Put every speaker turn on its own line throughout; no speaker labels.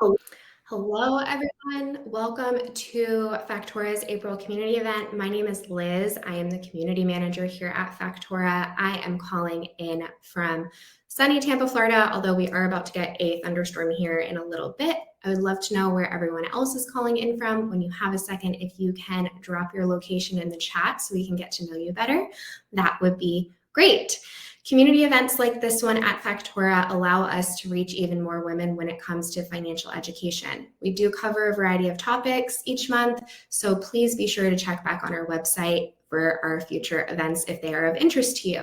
Hel- Hello, everyone. Welcome to Factora's April community event. My name is Liz. I am the community manager here at Factora. I am calling in from sunny Tampa, Florida, although we are about to get a thunderstorm here in a little bit. I would love to know where everyone else is calling in from. When you have a second, if you can drop your location in the chat so we can get to know you better, that would be great. Community events like this one at Factora allow us to reach even more women when it comes to financial education. We do cover a variety of topics each month, so please be sure to check back on our website for our future events if they are of interest to you.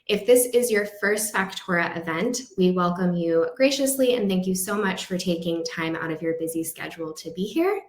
If this is your first Factora event, we welcome you graciously and thank you so much for taking time out of your busy schedule to be here.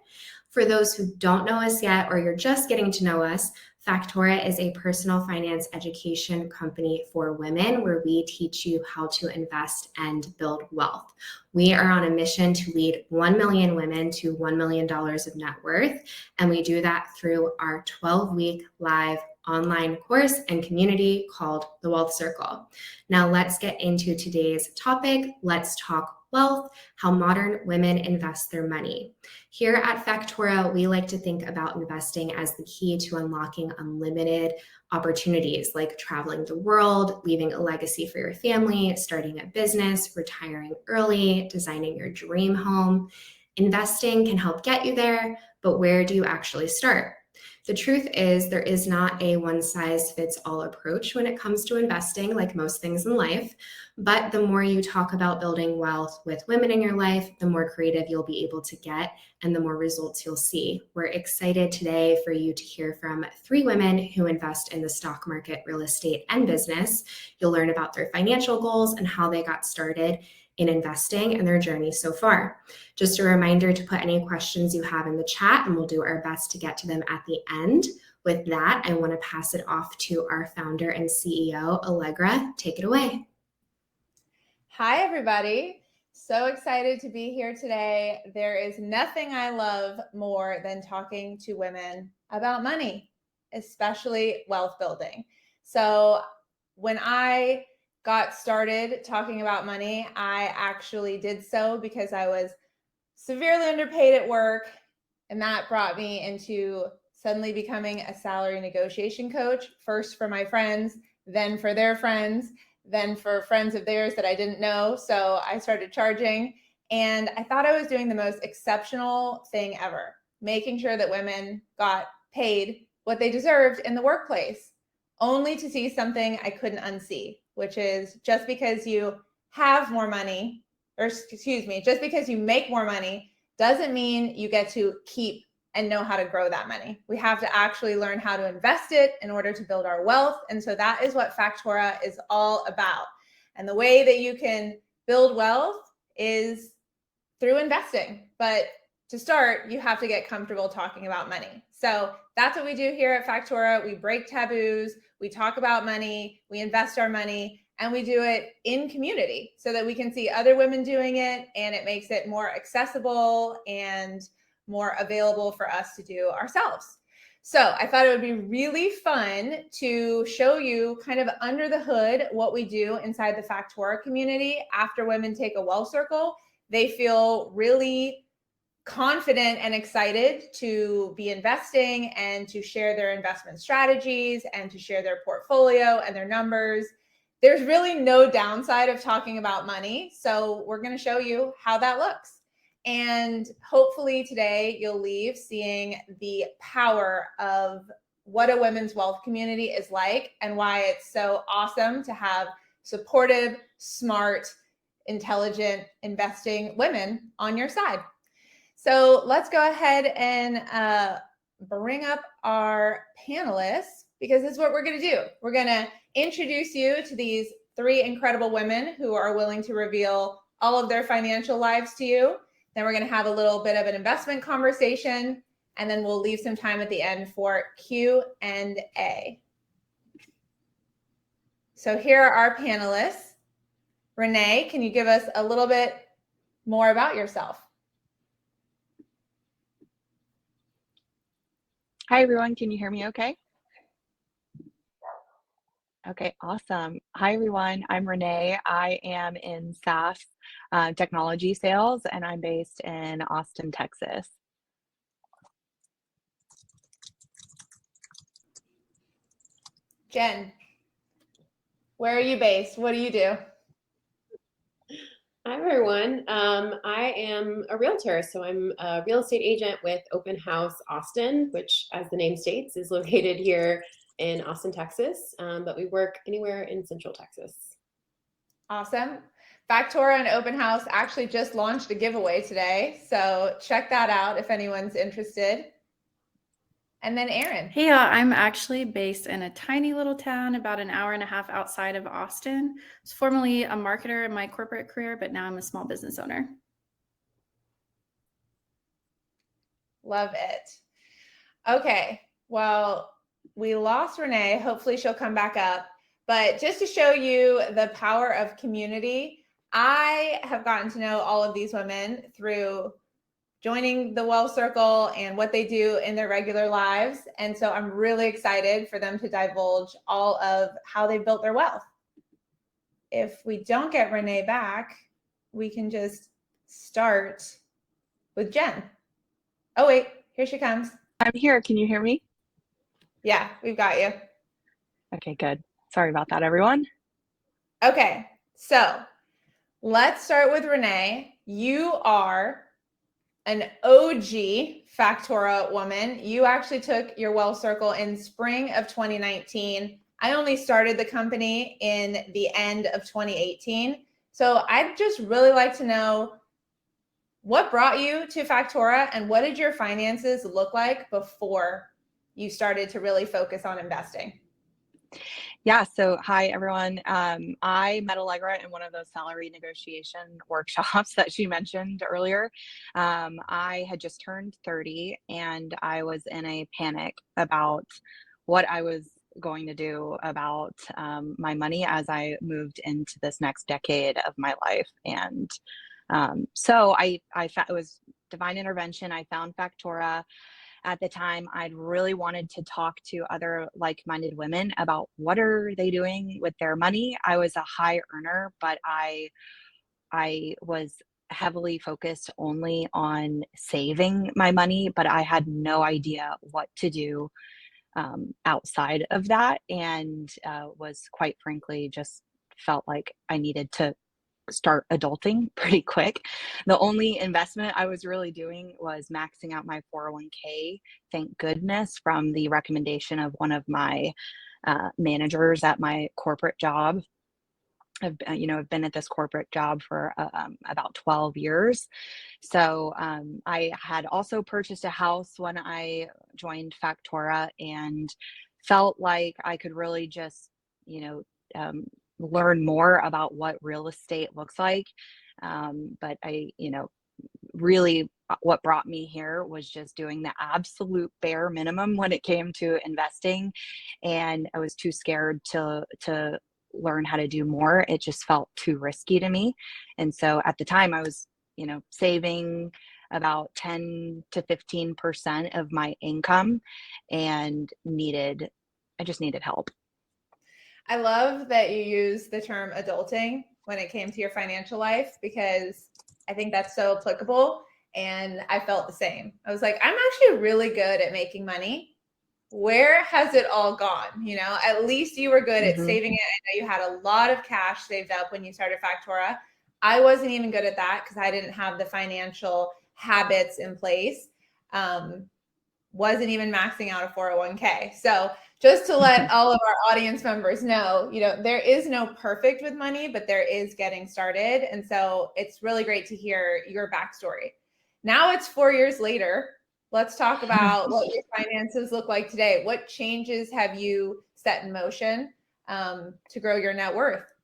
For those who don't know us yet or you're just getting to know us, Factora is a personal finance education company for women where we teach you how to invest and build wealth. We are on a mission to lead 1 million women to $1 million of net worth, and we do that through our 12-week live online course and community called the Wealth Circle. Now let's get into today's topic. Let's talk wealth, how modern women invest their money. Here at Factora, we like to think about investing as the key to unlocking unlimited opportunities like traveling the world, leaving a legacy for your family, starting a business, retiring early, designing your dream home. Investing can help get you there, but where do you actually start? The truth is, there is not a one size fits all approach when it comes to investing, like most things in life. But the more you talk about building wealth with women in your life, the more creative you'll be able to get and the more results you'll see. We're excited today for you to hear from 3 women who invest in the stock market, real estate, and business. You'll learn about their financial goals and how they got started in investing and their journey so far. Just a reminder to put any questions you have in the chat, and we'll do our best to get to them at the end. With that, I want to pass it off to our founder and CEO, Allegra. Take it away.
Hi, everybody. So excited to be here today. There is nothing I love more than talking to women about money, especially wealth building. So when I got started talking about money, I actually did so because I was severely underpaid at work, and that brought me into suddenly becoming a salary negotiation coach, first for my friends, then for their friends, then for friends of theirs that I didn't know. So I started charging, and I thought I was doing the most exceptional thing ever, making sure that women got paid what they deserved in the workplace, only to see something I couldn't unsee, which is just because you have more money, or excuse me, just because you make more money doesn't mean you get to keep and know how to grow that money. We have to actually learn how to invest it in order to build our wealth. And so that is what Factora is all about. And the way that you can build wealth is through investing. But to start, you have to get comfortable talking about money. So that's what we do here at Factora. We break taboos, we talk about money, we invest our money, and we do it in community so that we can see other women doing it, and it makes it more accessible and more available for us to do ourselves. So I thought it would be really fun to show you kind of under the hood what we do inside the Factora community after women take a wealth circle. They feel really confident and excited to be investing and to share their investment strategies and to share their portfolio and their numbers. There's really no downside of talking about money. So we're going to show you how that looks. And hopefully today you'll leave seeing the power of what a women's wealth community is like and why it's so awesome to have supportive, smart, intelligent investing women on your side. So let's go ahead and bring up our panelists, because this is what we're going to do. We're going to introduce you to these 3 incredible women who are willing to reveal all of their financial lives to you. Then we're going to have a little bit of an investment conversation, and then we'll leave some time at the end for Q&A. So here are our panelists. Renee, can you give us a little bit more about yourself?
Hi, everyone. Can you hear me okay? Okay, awesome. Hi, everyone. I'm Renee. I am in SaaS technology sales, and I'm based in Austin, Texas.
Jen, where are you based? What do you do?
Hi, everyone. I am a realtor, so I'm a real estate agent with Open House Austin, which, as the name states, is located here in Austin, Texas, but we work anywhere in Central Texas.
Awesome. Factora and Open House actually just launched a giveaway today, so check that out if anyone's interested. And then Erin.
Hey, I'm actually based in a tiny little town about an hour and a half outside of Austin. I was formerly a marketer in my corporate career, but now I'm a small business owner.
Love it. Okay, well, we lost Renee. Hopefully she'll come back up. But just to show you the power of community, I have gotten to know all of these women through joining the Wealth Circle and what they do in their regular lives. And so I'm really excited for them to divulge all of how they built their wealth. If we don't get Renee back, we can just start with Jen. Oh, wait, here she comes.
I'm here. Can you hear me?
Yeah, we've got you.
Okay, good. Sorry about that, everyone.
Okay, so let's start with Renee. You are an OG Factora woman. You actually took your Wealth Circle in spring of 2019. I only started the company in the end of 2018. So I'd just really like to know what brought you to Factora and what did your finances look like before you started to really focus on investing?
Yeah, so hi, everyone. I met Allegra in one of those salary negotiation workshops that she mentioned earlier. I had just turned 30 and I was in a panic about what I was going to do about my money as I moved into this next decade of my life. And so it was divine intervention. I found Factora. At the time, I'd really wanted to talk to other like-minded women about what are they doing with their money. I was a high earner, but I was heavily focused only on saving my money, but I had no idea what to do outside of that, and was quite frankly just felt like I needed to start adulting pretty quick. The only investment I was really doing was maxing out my 401k, thank goodness, from the recommendation of one of my managers at my corporate job. I've been at this corporate job for about 12 years. So I had also purchased a house when I joined Factora and felt like I could really just, learn more about what real estate looks like. But really what brought me here was just doing the absolute bare minimum when it came to investing. And I was too scared to learn how to do more. It just felt too risky to me. And so at the time I was, saving about 10 to 15% of my income and I just needed help.
I love that you use the term adulting when it came to your financial life, because I think that's so applicable. And I felt the same. I was like, I'm actually really good at making money. Where has it all gone? At least you were good at saving it. I know you had a lot of cash saved up when you started Factora. I wasn't even good at that because I didn't have the financial habits in place. Wasn't even maxing out a 401k. So just to let all of our audience members know, there is no perfect with money, but there is getting started. And so it's really great to hear your backstory. Now it's 4 years later. Let's talk about what your finances look like today. What changes have you set in motion to grow your net worth?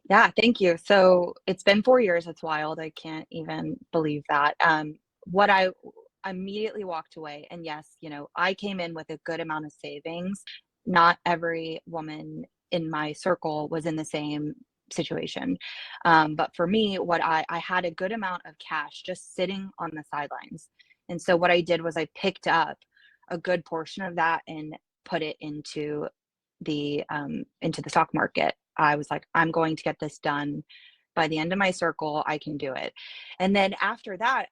Yeah, thank you. So it's been 4 years. It's wild. I can't even believe that. What I immediately walked away, and yes, I came in with a good amount of savings. Not every woman in my circle was in the same situation. But for me, what I had a good amount of cash just sitting on the sidelines. And so what I did was I picked up a good portion of that and put it into into the stock market. I was like, I'm going to get this done by the end of my circle. I can do it. And then after that,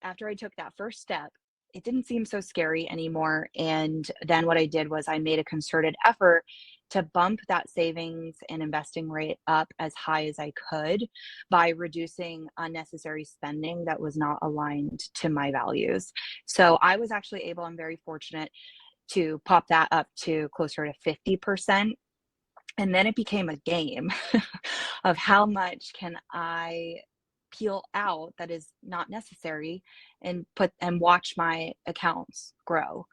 after I took that first step, it didn't seem so scary anymore. And then what I did was I made a concerted effort to bump that savings and investing rate up as high as I could by reducing unnecessary spending that was not aligned to my values. So I was actually able, I'm very fortunate to pop that up to closer to 50%. And then it became a game of how much can I peel out that is not necessary and watch my accounts grow.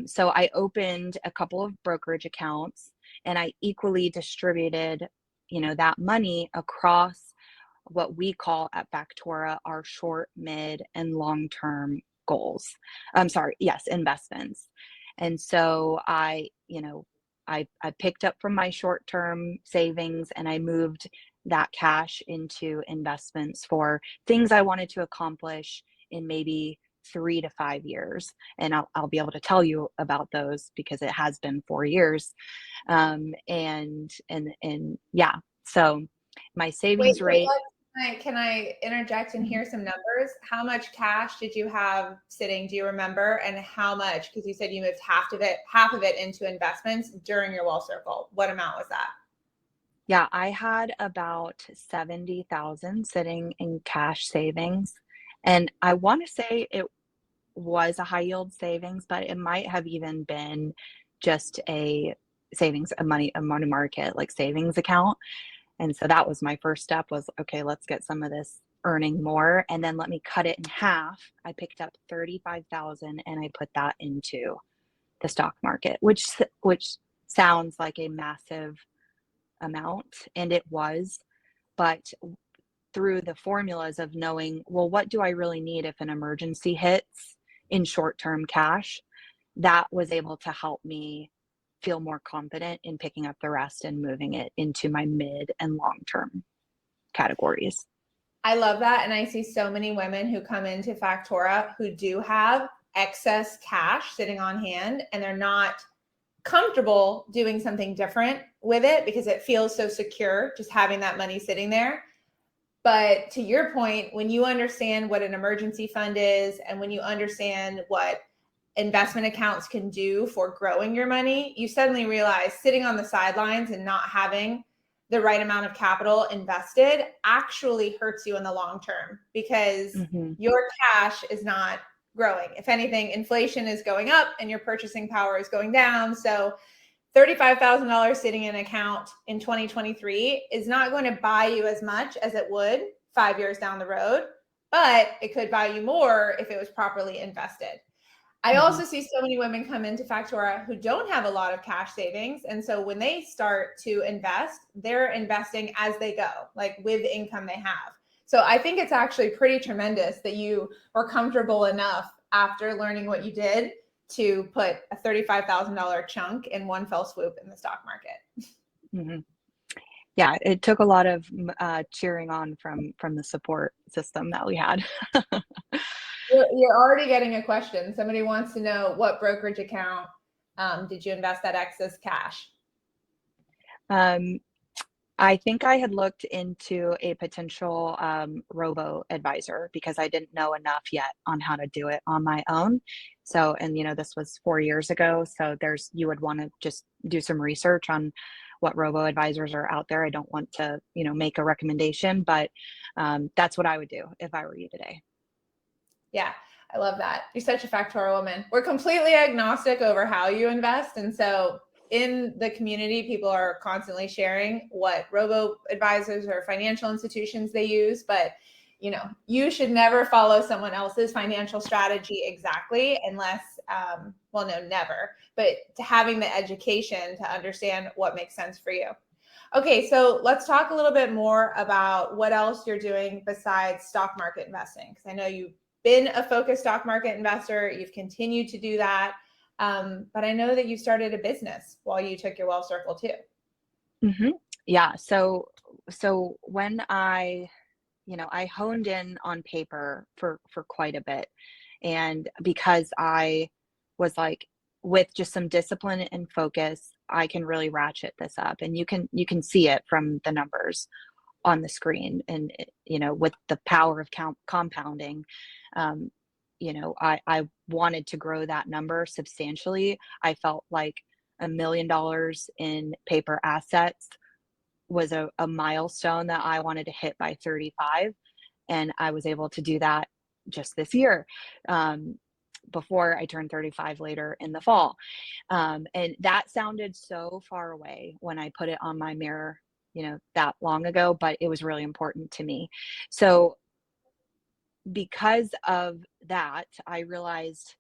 So I opened a couple of brokerage accounts and I equally distributed, that money across what we call at Factora our short, mid, and long-term goals. I'm sorry, yes, investments. And so I picked up from my short-term savings and I moved that cash into investments for things I wanted to accomplish in maybe 3 to 5 years. And I'll be able to tell you about those because it has been 4 years. And yeah, so my savings rate.
Can I interject and hear some numbers? How much cash did you have sitting? Do you remember? And how much? Because you said you moved half of it into investments during your wall circle. What amount was that?
Yeah, I had about 70,000 sitting in cash savings. And I want to say it was a high yield savings, but it might have even been just a savings, a money market, like savings account. And so that was my first step was, okay, let's get some of this earning more. And then let me cut it in half. I picked up 35,000 and I put that into the stock market, which sounds like a massive amount. And it was, but through the formulas of knowing, well, what do I really need if an emergency hits in short-term cash, that was able to help me feel more confident in picking up the rest and moving it into my mid and long-term categories.
I love that. And I see so many women who come into Factora who do have excess cash sitting on hand and they're not comfortable doing something different with it because it feels so secure just having that money sitting there. But to your point, when you understand what an emergency fund is and when you understand what investment accounts can do for growing your money, you suddenly realize sitting on the sidelines and not having the right amount of capital invested actually hurts you in the long term because your cash is not growing. If anything, inflation is going up and your purchasing power is going down. So $35,000 sitting in an account in 2023 is not going to buy you as much as it would 5 years down the road, but it could buy you more if it was properly invested. I also see so many women come into Factora who don't have a lot of cash savings. And so when they start to invest, they're investing as they go, like with the income they have. So I think it's actually pretty tremendous that you were comfortable enough after learning what you did to put a $35,000 chunk in one fell swoop in the stock market.
Yeah, it took a lot of cheering on from the support system that we had.
You're already getting a question. Somebody wants to know what brokerage account did you invest that excess cash?
I think I had looked into a potential robo advisor because I didn't know enough yet on how to do it on my own. So, and this was 4 years ago. So you would want to just do some research on what robo advisors are out there. I don't want to, make a recommendation, but that's what I would do if I were you today.
Yeah, I love that. You're such a Factora woman. We're completely agnostic over how you invest. And so in the community, people are constantly sharing what robo advisors or financial institutions they use, but you should never follow someone else's financial strategy exactly unless, never, but having the education to understand what makes sense for you. Okay, so let's talk a little bit more about what else you're doing besides stock market investing. Because I know you've been a focused stock market investor, you've continued to do that. But I know that you started a business while you took your Wealth Circle too.
Yeah. So when I honed in on paper for quite a bit, and because I was like, with just some discipline and focus, I can really ratchet this up, and you can see it from the numbers on the screen. And with the power of compounding, I wanted to grow that number substantially. I felt like $1 million in paper assets was a milestone that I wanted to hit by 35, and I was able to do that just this year, before I turned 35 later in the fall. And that sounded so far away when I put it on my mirror, that long ago, but it was really important to me. So because of that, I realized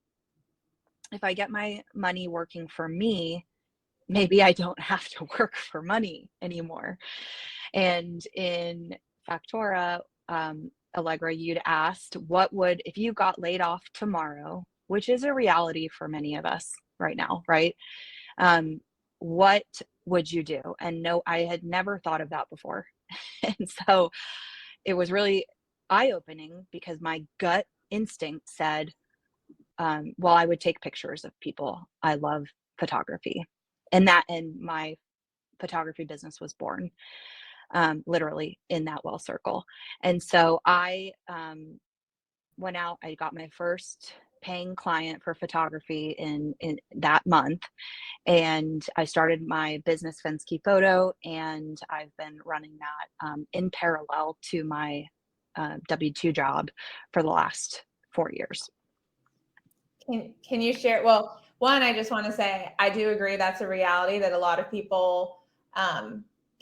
if I get my money working for me, maybe I don't have to work for money anymore. And in Factora, Allegra, you'd asked, if you got laid off tomorrow, which is a reality for many of us right now, right? What would you do? And no, I had never thought of that before. And so it was really eye-opening, because my gut instinct said, well, I would take pictures of people. I love photography. And my photography business was born, literally in that Well Circle. And so I went out, I got my first paying client for photography in that month. And I started my business, Fensky Photo, and I've been running that in parallel to my W-2 job for the last 4 years.
Can you share? Well, one, I just want to say, I do agree that's a reality that a lot of people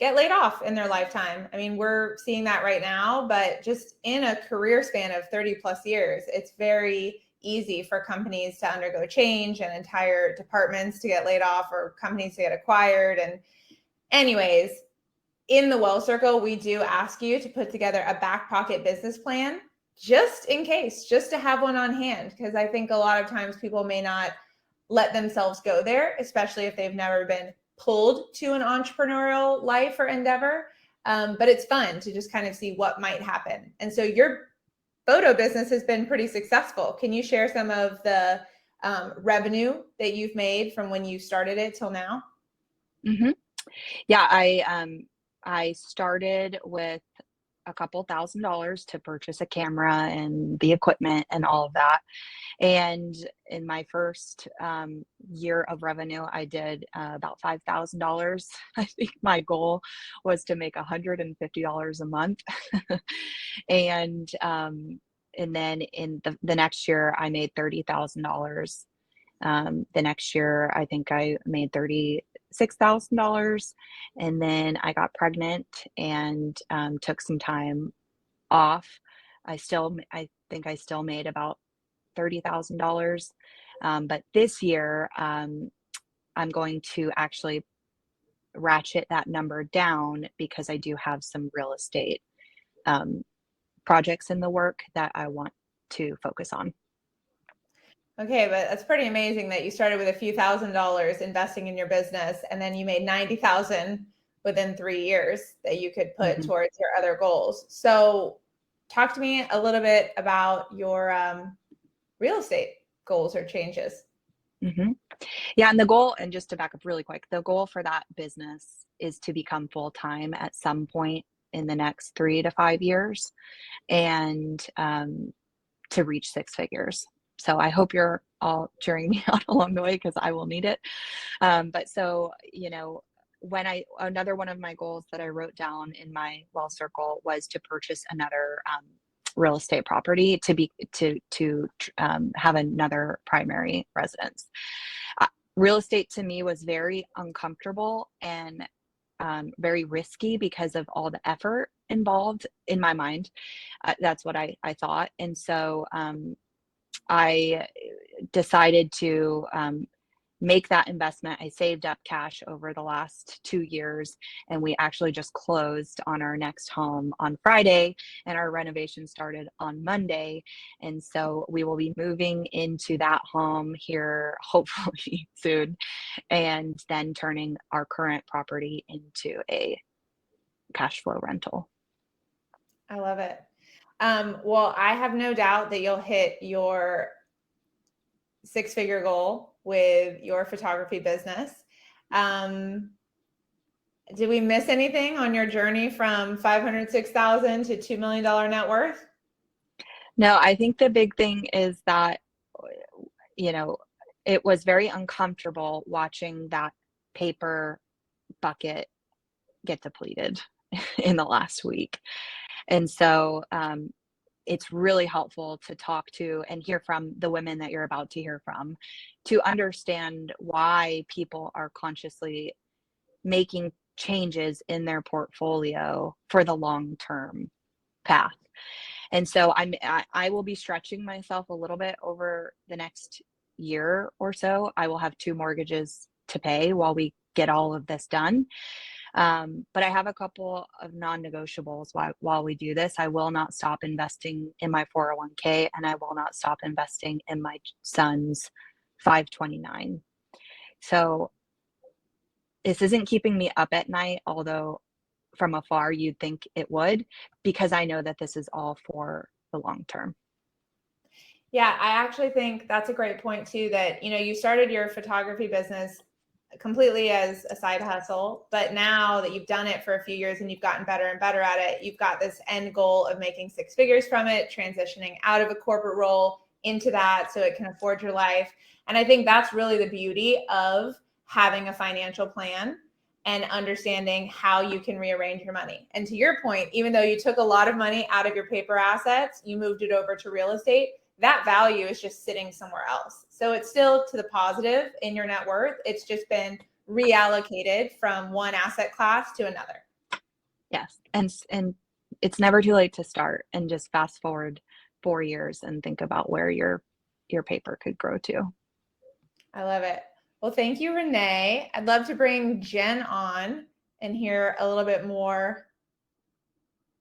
get laid off in their lifetime. I mean, we're seeing that right now, but just in a career span of 30 plus years, it's very easy for companies to undergo change and entire departments to get laid off or companies to get acquired. And anyways, in the Well Circle, we do ask you to put together a back pocket business plan just in case, just to have one on hand. Because I think a lot of times people may not let themselves go there, especially if they've never been pulled to an entrepreneurial life or endeavor. But it's fun to just kind of see what might happen. And so your photo business has been pretty successful. Can you share some of the revenue that you've made from when you started it till now?
Mm-hmm. Yeah, I started with a couple $1,000s to purchase a camera and the equipment and all of that. And in my first year of revenue, I did about $5,000. I think my goal was to make $150 a month. And then in the next year, I made $30,000. The next year, I think I made $36,000. And then I got pregnant and took some time off. I think I still made about $30,000. But this year, I'm going to actually ratchet that number down, because I do have some real estate projects in the work that I want to focus on.
Okay, but that's pretty amazing that you started with a few $1,000s investing in your business, and then you made 90,000 within 3 years that you could put towards your other goals. So talk to me a little bit about your real estate goals or changes.
Mm-hmm. Yeah, and the goal, and just to back up really quick, the goal for that business is to become full-time at some point in the next 3 to 5 years, and to reach 6 figures. So I hope you're all cheering me on along the way, because I will need it. But so, another one of my goals that I wrote down in my Well Circle was to purchase another real estate property to have another primary residence. Real estate to me was very uncomfortable and very risky because of all the effort involved in my mind. That's what I thought. And so I decided to make that investment. I saved up cash over the last 2 years, and we actually just closed on our next home on Friday, and our renovation started on Monday. And so we will be moving into that home here hopefully soon, and then turning our current property into a cash flow rental.
I love it. Well, I have no doubt that you'll hit your 6-figure goal with your photography business. Did we miss anything on your journey from $506,000 to $2 million net worth?
No, I think the big thing is that, you know, it was very uncomfortable watching that paper bucket get depleted in the last week. And so it's really helpful to talk to and hear from the women that you're about to hear from to understand why people are consciously making changes in their portfolio for the long-term path. And so I will be stretching myself a little bit over the next year or so. I will have 2 mortgages to pay while we get all of this done. But I have a couple of non-negotiables while we do this. I will not stop investing in my 401k, and I will not stop investing in my son's 529. So this isn't keeping me up at night, although from afar you'd think it would, because I know that this is all for the long term.
Yeah, I actually think that's a great point too, that, you know, you started your photography business completely as a side hustle, but now that you've done it for a few years and you've gotten better and better at it, you've got this end goal of making 6 figures from it, transitioning out of a corporate role into that so it can afford your life. And I think that's really the beauty of having a financial plan and understanding how you can rearrange your money. And to your point, even though you took a lot of money out of your paper assets, you moved it over to real estate, that value is just sitting somewhere else. So it's still to the positive in your net worth. It's just been reallocated from one asset class to another.
Yes. And it's never too late to start, and just fast forward 4 years and think about where your paper could grow to.
I love it. Well, thank you, Renee. I'd love to bring Jen on and hear a little bit more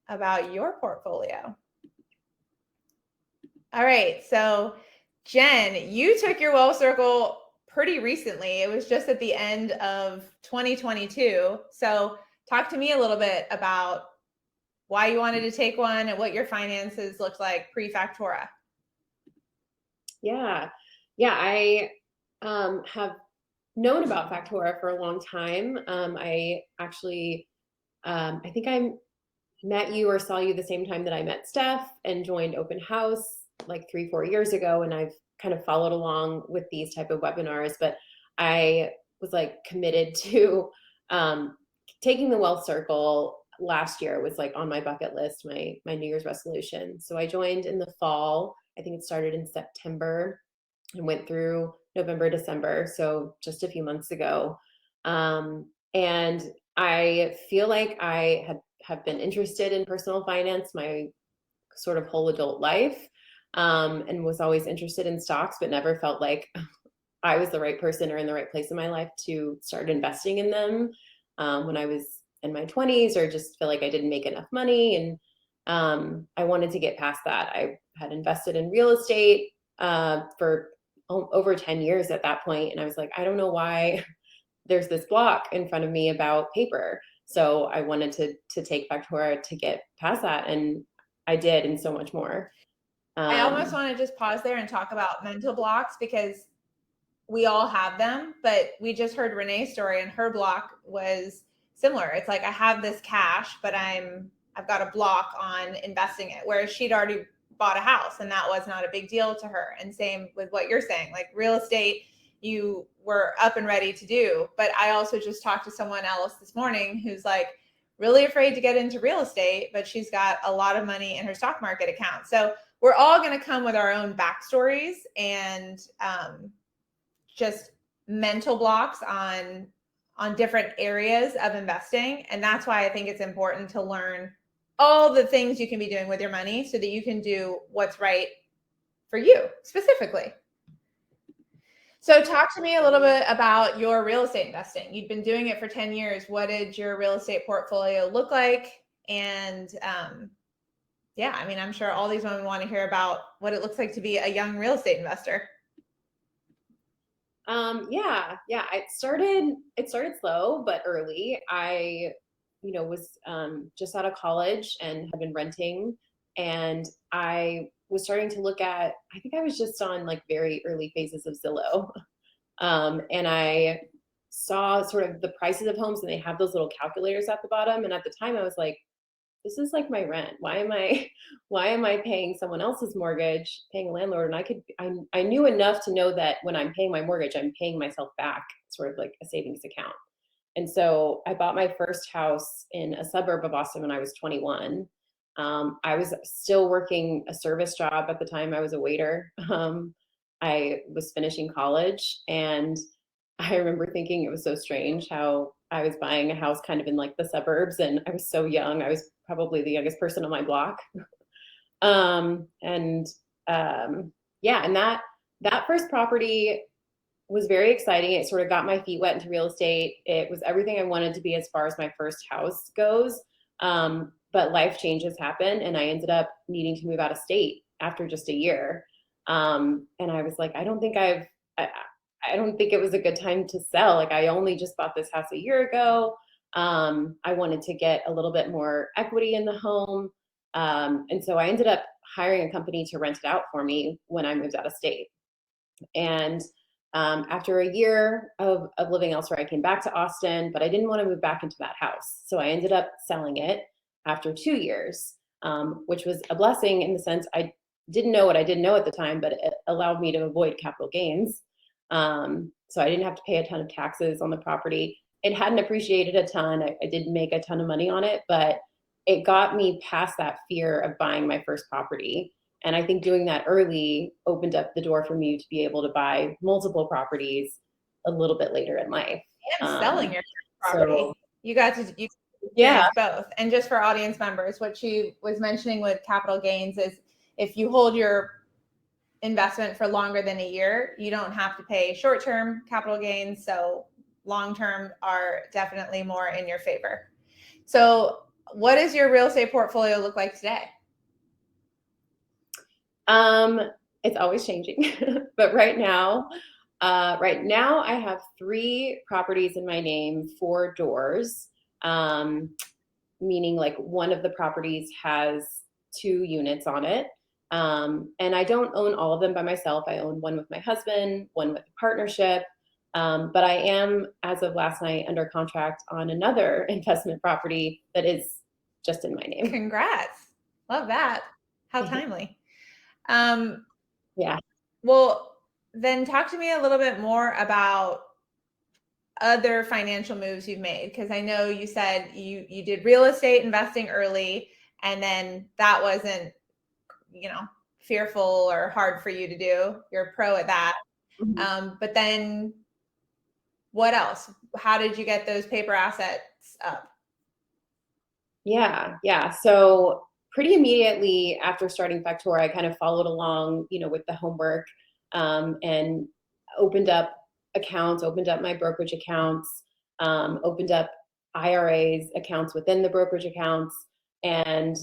about your portfolio. All right. So Jen, you took your Wealth Circle pretty recently. It was just at the end of 2022. So talk to me a little bit about why you wanted to take one and what your finances looked like pre-Factora.
Yeah. I have known about Factora for a long time. I actually, I think I met you or saw you the same time that I met Steph and joined Open House like 3-4 years ago. And I've kind of followed along with these type of webinars, but I was like committed to taking the Wealth Circle last year. Was like on my bucket list, my New Year's resolution. So I joined in the fall. I think it started in September and went through November, December. So just a few months ago. And I feel like I have been interested in personal finance my sort of whole adult life, and was always interested in stocks, but never felt like I was the right person or in the right place in my life to start investing in them when I was in my 20s, or just feel like I didn't make enough money. And I wanted to get past that. I had invested in real estate for over 10 years at that point. And I was like, I don't know why there's this block in front of me about paper. So I wanted to take Factora to get past that. And I did, and so much more.
I almost want to just pause there and talk about mental blocks, because we all have them, but we just heard Renee's story and her block was similar. It's like, I have this cash, but I've got a block on investing it, whereas she'd already bought a house and that was not a big deal to her. And same with what you're saying, like real estate, you were up and ready to do. But I also just talked to someone else this morning who's like really afraid to get into real estate, but she's got a lot of money in her stock market account. So we're all going to come with our own backstories and just mental blocks on different areas of investing. And that's why I think it's important to learn all the things you can be doing with your money so that you can do what's right for you specifically. So talk to me a little bit about your real estate investing. You've been doing it for 10 years. What did your real estate portfolio look like? And yeah, I mean, I'm sure all these women want to hear about what it looks like to be a young real estate investor.
Yeah. It started slow, but early. I, was just out of college and had been renting, and I was starting to look at, I think I was just on like very early phases of Zillow. And I saw sort of the prices of homes, and they have those little calculators at the bottom. And at the time I was like, this is like my rent. Why am I paying someone else's mortgage, paying a landlord? And I knew enough to know that when I'm paying my mortgage, I'm paying myself back, sort of like a savings account. And so I bought my first house in a suburb of Boston when I was 21. I was still working a service job at the time. I was a waiter. I was finishing college, and I remember thinking it was so strange how I was buying a house kind of in like the suburbs, and I was so young. I was probably the youngest person on my block. And yeah, and that first property was very exciting. It sort of got my feet wet into real estate. It was everything I wanted to be as far as my first house goes. But life changes happen, and I ended up needing to move out of state after just a year. And I was like, I don't think it was a good time to sell. Like, I only just bought this house a year ago. I wanted to get a little bit more equity in the home. And so I ended up hiring a company to rent it out for me when I moved out of state. And after a year of living elsewhere, I came back to Austin, but I didn't want to move back into that house. So I ended up selling it after 2 years, which was a blessing in the sense I didn't know what I didn't know at the time, but it allowed me to avoid capital gains. So I didn't have to pay a ton of taxes on the property. It hadn't appreciated a ton. I didn't make a ton of money on it, but it got me past that fear of buying my first property. And I think doing that early opened up the door for me to be able to buy multiple properties a little bit later in life.
And selling your property.
So,
you got to experience both. And just for audience members, what she was mentioning with capital gains is if you hold your investment for longer than a year, you don't have to pay short-term capital gains. So long-term are definitely more in your favor. So what does your real estate portfolio look like today?
It's always changing, but right now I have 3 properties in my name, 4 doors, meaning like one of the properties has 2 units on it. And I don't own all of them by myself. I own one with my husband, one with a partnership. But I am, as of last night, under contract on another investment property that is just in my name.
Congrats. Love that. How timely.
Yeah.
Well, then talk to me a little bit more about other financial moves you've made, because I know you said you did real estate investing early, and then that wasn't, fearful or hard for you to do. You're a pro at that.
Mm-hmm.
But then what else? How did you get those paper assets up?
Yeah. So pretty immediately after starting Factora, I kind of followed along, with the homework, and opened up accounts, opened up my brokerage accounts, opened up IRAs accounts within the brokerage accounts. And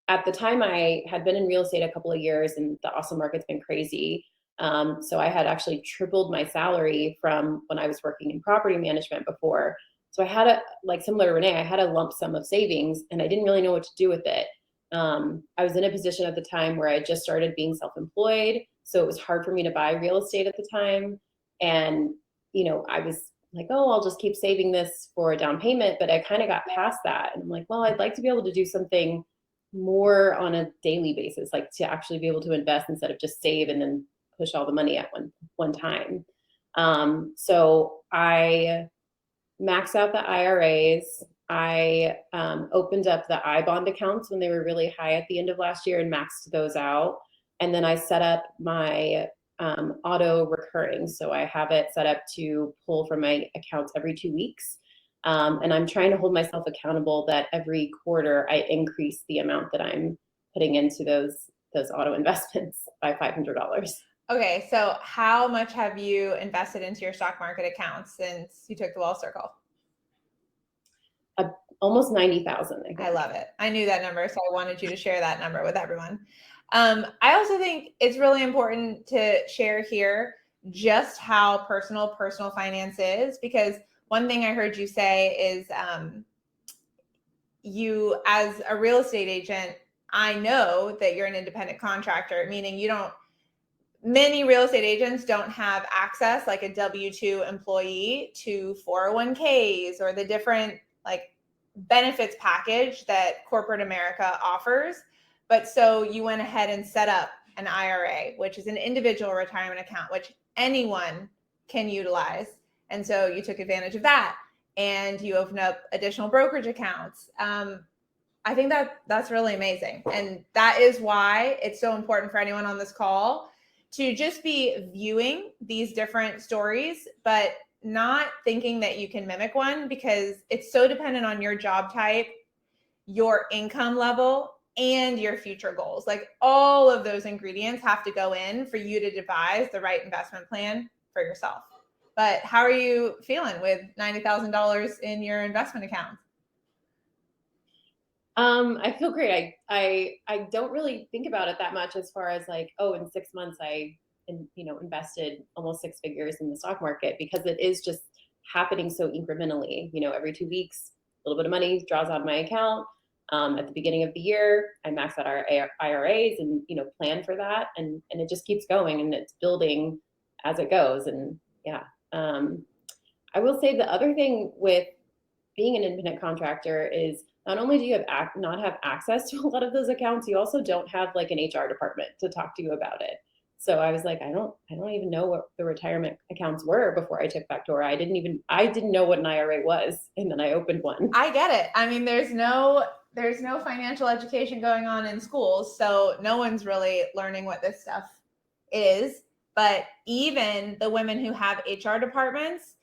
at the time I had been in real estate a couple of years, and the Austin market's been crazy. So I had actually tripled my salary from when I was working in property management before. So I had similar to Renee, I had a lump sum of savings, and I didn't really know what to do with it. I was in a position at the time where I just started being self-employed. So it was hard for me to buy real estate at the time. And, I was like, oh, I'll just keep saving this for a down payment. But I kind of got past that. And I'm like, well, I'd like to be able to do something more on a daily basis, like to actually be able to invest instead of just save and then push all the money at one time. So I maxed out the IRAs. I opened up the iBond accounts when they were really high at the end of last year and maxed those out. And then I set up my auto recurring. So I have it set up to pull from my accounts every 2 weeks. And I'm trying to hold myself accountable that every quarter I increase the amount that I'm putting into those auto investments by $500.
Okay, so how much have you invested into your stock market accounts since you took the Wall Circle?
Almost 90,000.
I love it. I knew that number, so I wanted you to share that number with everyone. I also think it's really important to share here just how personal finance is, because one thing I heard you say is you, as a real estate agent, I know that you're an independent contractor, meaning you don't many real estate agents don't have access, like a W-2 employee, to 401ks or the different like benefits package that corporate America offers. But so you went ahead and set up an IRA, which is an individual retirement account, which anyone can utilize. And so you took advantage of that and you opened up additional brokerage accounts. I think that that's really amazing. And that is why it's so important for anyone on this call to just be viewing these different stories, but not thinking that you can mimic one, because it's so dependent on your job type, your income level, and your future goals. Like all of those ingredients have to go in for you to devise the right investment plan for yourself. But how are you feeling with $90,000 in your investment account?
I feel great. I don't really think about it that much as far as like, oh, in 6 months I invested almost 6 figures in the stock market, because it is just happening so incrementally. Every 2 weeks, a little bit of money draws out of my account. At the beginning of the year, I max out our IRAs and plan for that, and it just keeps going and it's building as it goes. And yeah, I will say the other thing with being an independent contractor is not only do you not have access to a lot of those accounts, you also don't have like an HR department to talk to you about it. So I was like, I don't even know what the retirement accounts were before I took Factora. I didn't know what an IRA was, and then I opened one.
I get it. I mean, there's no financial education going on in schools, so no one's really learning what this stuff is. But even the women who have HR departments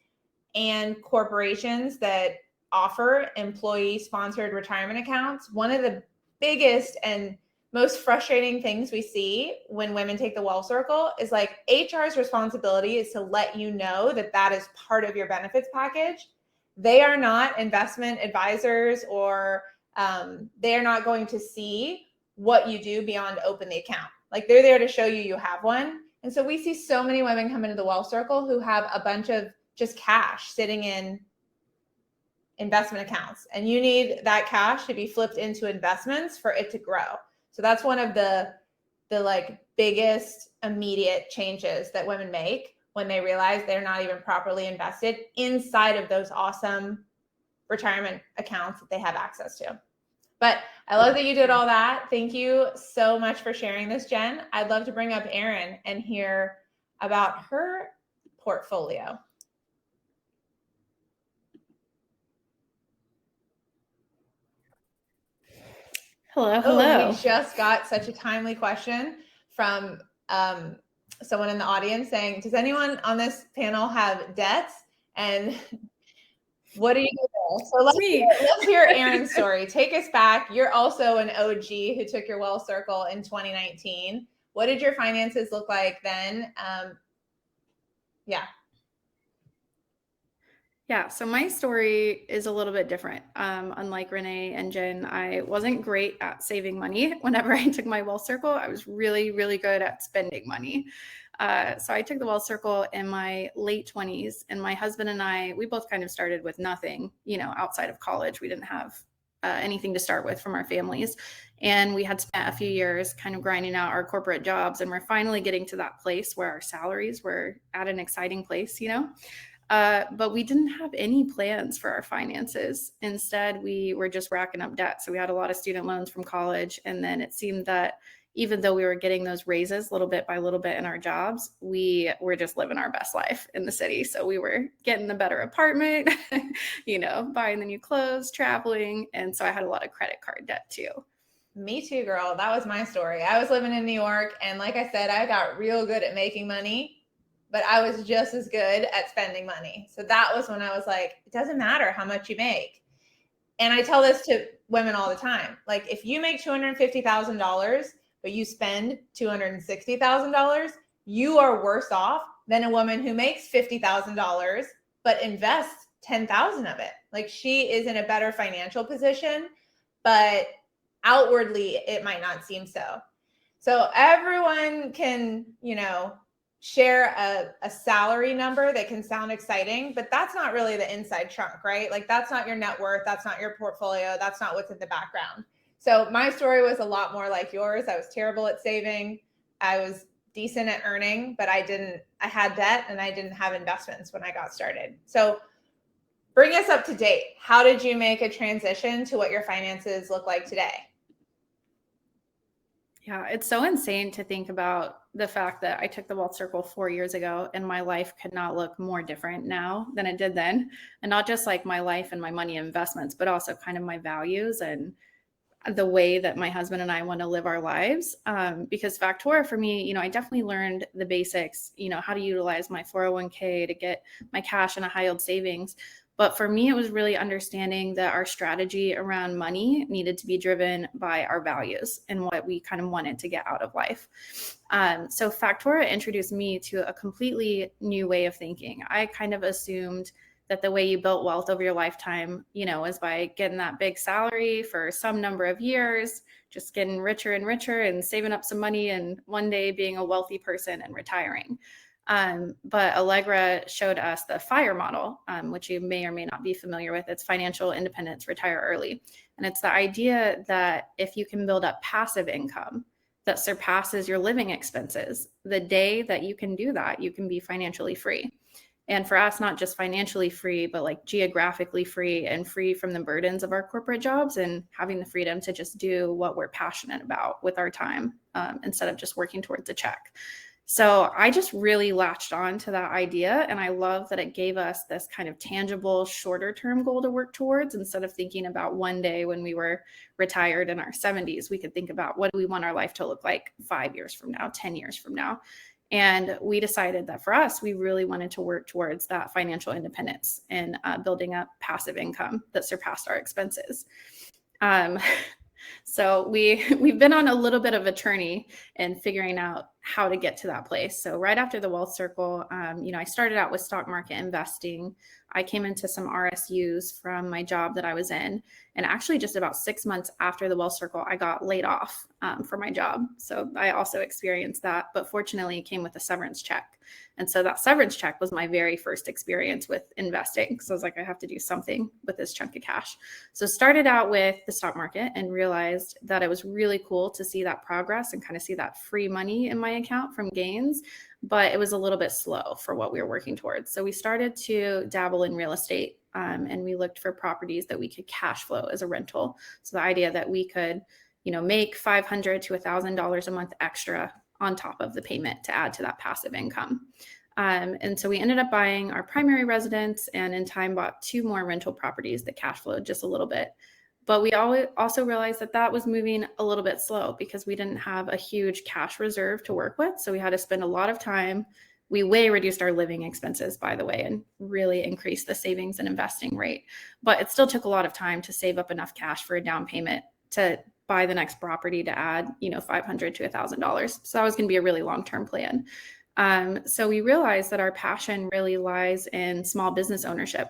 and corporations that offer employee-sponsored retirement accounts, one of the biggest and most frustrating things we see when women take the Wealth Circle is like HR's responsibility is to let you know that that is part of your benefits package. They are not investment advisors, or they are not going to see what you do beyond open the account. Like they're there to show you have one. And so we see so many women come into the Wealth Circle who have a bunch of just cash sitting in investment accounts, and you need that cash to be flipped into investments for it to grow. So that's one of the like biggest immediate changes that women make when they realize they're not even properly invested inside of those awesome retirement accounts that they have access to. But I love that you did all that. Thank you so much for sharing this, Jen. I'd love to bring up Erin and hear about her portfolio.
Hello.
Oh, we just got such a timely question from someone in the audience saying, does anyone on this panel have debts? And what do you do? So let's hear Erin's story. Take us back. You're also an OG who took your Wealth Circle in 2019. What did your finances look like then?
Yeah, so my story is a little bit different. Unlike Renee and Jen, I wasn't great at saving money. Whenever I took my Wealth Circle, I was really, really good at spending money. So I took the Wealth Circle in my late 20s, and my husband and I, we both kind of started with nothing, outside of college. We didn't have anything to start with from our families. And we had spent a few years kind of grinding out our corporate jobs, and we're finally getting to that place where our salaries were at an exciting place, but we didn't have any plans for our finances. Instead, we were just racking up debt. So we had a lot of student loans from college. And then it seemed that even though we were getting those raises little bit by little bit in our jobs, we were just living our best life in the city. So we were getting the better apartment, buying the new clothes, traveling. And so I had a lot of credit card debt too.
Me too, girl. That was my story. I was living in New York. And like I said, I got real good at making money, but I was just as good at spending money. So that was when I was like, it doesn't matter how much you make. And I tell this to women all the time. Like if you make $250,000, but you spend $260,000, you are worse off than a woman who makes $50,000, but invests 10,000 of it. Like she is in a better financial position, but outwardly it might not seem so. So everyone can, share a salary number that can sound exciting, but that's not really the inside trunk, right? Like that's not your net worth. That's not your portfolio. That's not what's in the background. So my story was a lot more like yours. I was terrible at saving. I was decent at earning, but I had debt and I didn't have investments when I got started. So bring us up to date. How did you make a transition to what your finances look like today?
Yeah, it's so insane to think about the fact that I took the Wealth Circle 4 years ago and my life could not look more different now than it did then. And not just like my life and my money investments, but also kind of my values and the way that my husband and I want to live our lives. Because Factora for me, I definitely learned the basics, how to utilize my 401k to get my cash in a high yield savings. But for me, it was really understanding that our strategy around money needed to be driven by our values and what we kind of wanted to get out of life. So Factora introduced me to a completely new way of thinking. I kind of assumed that the way you built wealth over your lifetime, is by getting that big salary for some number of years, just getting richer and richer and saving up some money and one day being a wealthy person and retiring. But Allegra showed us the FIRE model, which you may or may not be familiar with. It's financial independence, retire early. And it's the idea that if you can build up passive income that surpasses your living expenses, the day that you can do that, you can be financially free. And for us, not just financially free, but like geographically free and free from the burdens of our corporate jobs and having the freedom to just do what we're passionate about with our time instead of just working towards a check. So I just really latched on to that idea. And I love that it gave us this kind of tangible, shorter term goal to work towards. Instead of thinking about one day when we were retired in our 70s, we could think about what do we want our life to look like 5 years from now, 10 years from now. And we decided that for us, we really wanted to work towards that financial independence and building up passive income that surpassed our expenses. So we've been on a little bit of a journey in figuring out how to get to that place. So right after the Wealth Circle, I started out with stock market investing. I came into some RSUs from my job that I was in. And actually just about 6 months after the Wealth Circle, I got laid off for my job. So I also experienced that, but fortunately it came with a severance check. And so that severance check was my very first experience with investing. So I was like, I have to do something with this chunk of cash. So started out with the stock market and realized that it was really cool to see that progress and kind of see that free money in my account from gains, but it was a little bit slow for what we were working towards. So we started to dabble in real estate and we looked for properties that we could cash flow as a rental. So the idea that we could, make $500 to $1,000 a month extra on top of the payment to add to that passive income. And so we ended up buying our primary residence and in time bought 2 more rental properties that cash flowed just a little bit. But we also realized that was moving a little bit slow because we didn't have a huge cash reserve to work with. So we had to spend a lot of time. We way reduced our living expenses, by the way, and really increased the savings and investing rate. But it still took a lot of time to save up enough cash for a down payment to buy the next property to add, $500 to $1,000. So that was going to be a really long-term plan. So we realized that our passion really lies in small business ownership.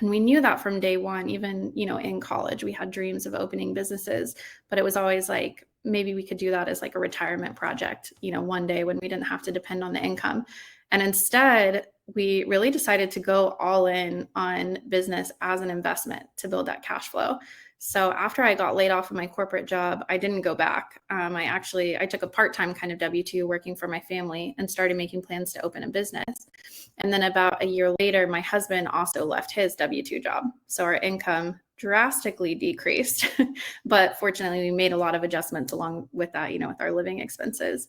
And we knew that from day one, even, in college, we had dreams of opening businesses, but it was always like, maybe we could do that as like a retirement project, one day when we didn't have to depend on the income. And instead, we really decided to go all in on business as an investment to build that cash flow. So after I got laid off of my corporate job, I didn't go back. I took a part-time kind of W-2 working for my family and started making plans to open a business. And then about a year later, my husband also left his W-2 job. So our income drastically decreased, but fortunately we made a lot of adjustments along with that, with our living expenses.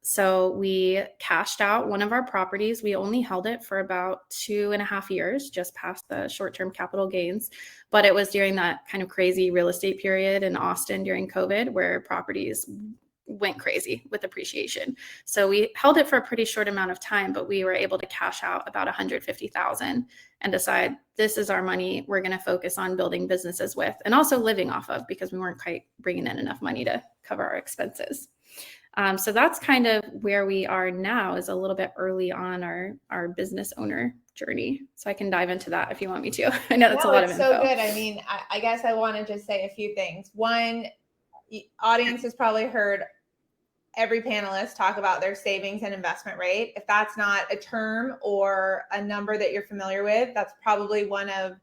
So we cashed out one of our properties. We only held it for about 2.5 years, just past the short-term capital gains. But it was during that kind of crazy real estate period in Austin during COVID where properties went crazy with appreciation. So we held it for a pretty short amount of time, but we were able to cash out about $150,000 and decide this is our money we're going to focus on building businesses with and also living off of because we weren't quite bringing in enough money to cover our expenses. So that's kind of where we are now, is a little bit early on our business owner journey. So I can dive into that if you want me to. I know that's a lot of info.
So good. I mean, I guess I want to just say a few things. One, audience has probably heard every panelist talk about their savings and investment rate. If that's not a term or a number that you're familiar with, that's probably one of